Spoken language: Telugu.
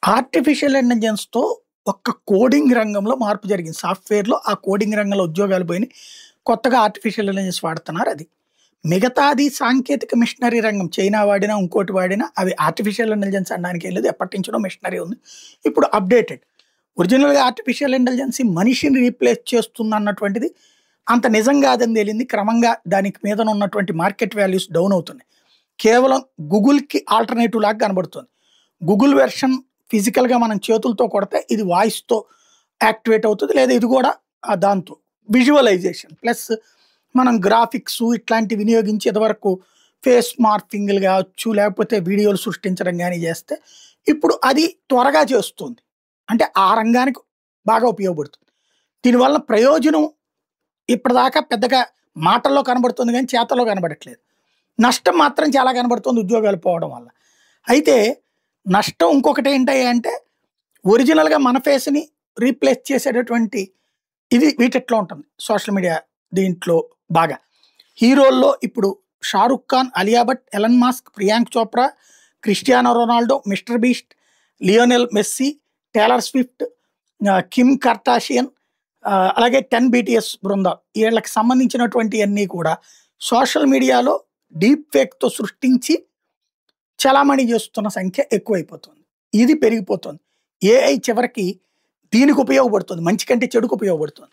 ఆర్టిఫిషియల్ ఇంటెలిజెన్స్‌తో ఒక్క కోడింగ్ రంగంలో మార్పు జరిగింది. సాఫ్ట్‌వేర్‌లో ఆ కోడింగ్ రంగంలో ఉద్యోగాలు పోయినాయి. కొత్తగా ఆర్టిఫిషియల్ ఇంటెలిజెన్స్ వాడుతున్నారు అది. మిగతాది సాంకేతిక మిషనరీ రంగం. చైనా వాడినా, ఇంకోటి వాడినా అవి ఆర్టిఫిషియల్ ఇంటెలిజెన్స్ అనడానికేం లేదు. ఎప్పటినుంచో మిషనరీ ఉంది. ఇప్పుడు అప్‌డేటెడ్. ఒరిజినల్‌గా ఆర్టిఫిషియల్ ఇంటెలిజెన్స్ మనిషిని రీప్లేస్ చేస్తుందన్నటువంటిది అంత నిజం కాదని తేలింది. క్రమంగా దానికి మీదన ఉన్నటువంటి మార్కెట్ వాల్యూస్ డౌన్ అవుతున్నాయి. కేవలం గూగుల్‌కి ఆల్టర్‌నేటివ్ లాగా కనబడుతుంది. గూగుల్ వెర్షన్ ఫిజికల్‌గా మనం చేతులతో కొడితే ఇది వాయిస్‌తో యాక్టివేట్ అవుతది. లేదా ఇది కూడా దాంతో విజువలైజేషన్ ప్లస్ మనం గ్రాఫిక్స్ ఇట్లాంటివి వినియోగించి ఇదివరకు ఫేస్ మార్ఫింగ్‌లు కావచ్చు, లేకపోతే వీడియోలు సృష్టించడం గాని చేస్తే ఇప్పుడు అది త్వరగా చేస్తుంది. అంటే ఆ రంగానికి బాగా ఉపయోగపడుతుంది. దీనివల్ల ప్రయోజనం ఇప్పటిదాకా పెద్దగా మాటల్లో కనబడుతుంది గానీ చేతల్లో కనబడట్లేదు. నష్టం మాత్రం చాలా కనబడుతుంది ఉద్యోగాలు పోవడం వల్ల. అయితే నష్టం ఇంకొకటి ఏంటి అంటే ఒరిజినల్‌గా మన ఫేస్‌ని రీప్లేస్ చేసేటటువంటి ఇది వీటిట్లో ఉంటుంది. సోషల్ మీడియా దీంట్లో బాగా. హీరోల్లో ఇప్పుడు 'Shahrukh Khan', 'Alia Bhatt', 'Elon Musk', 'Priyanka Chopra', 'Cristiano Ronaldo', 'Mr Beast', 'Lionel Messi', 'Taylor Swift', 'Kim Kardashian' అలాగే 10 బీటీఎస్ బృందం. వీళ్ళకి సంబంధించినటువంటియన్నీ కూడా సోషల్ మీడియాలో డీప్ ఫేక్‌తో సృష్టించి చలామణి చేస్తున్న సంఖ్య ఎక్కువైపోతుంది. ఇది పెరిగిపోతుంది. ఏఐ చివరికి దీనికి ఉపయోగపడుతుంది. మంచి కంటే చెడుకు ఉపయోగపడుతుంది.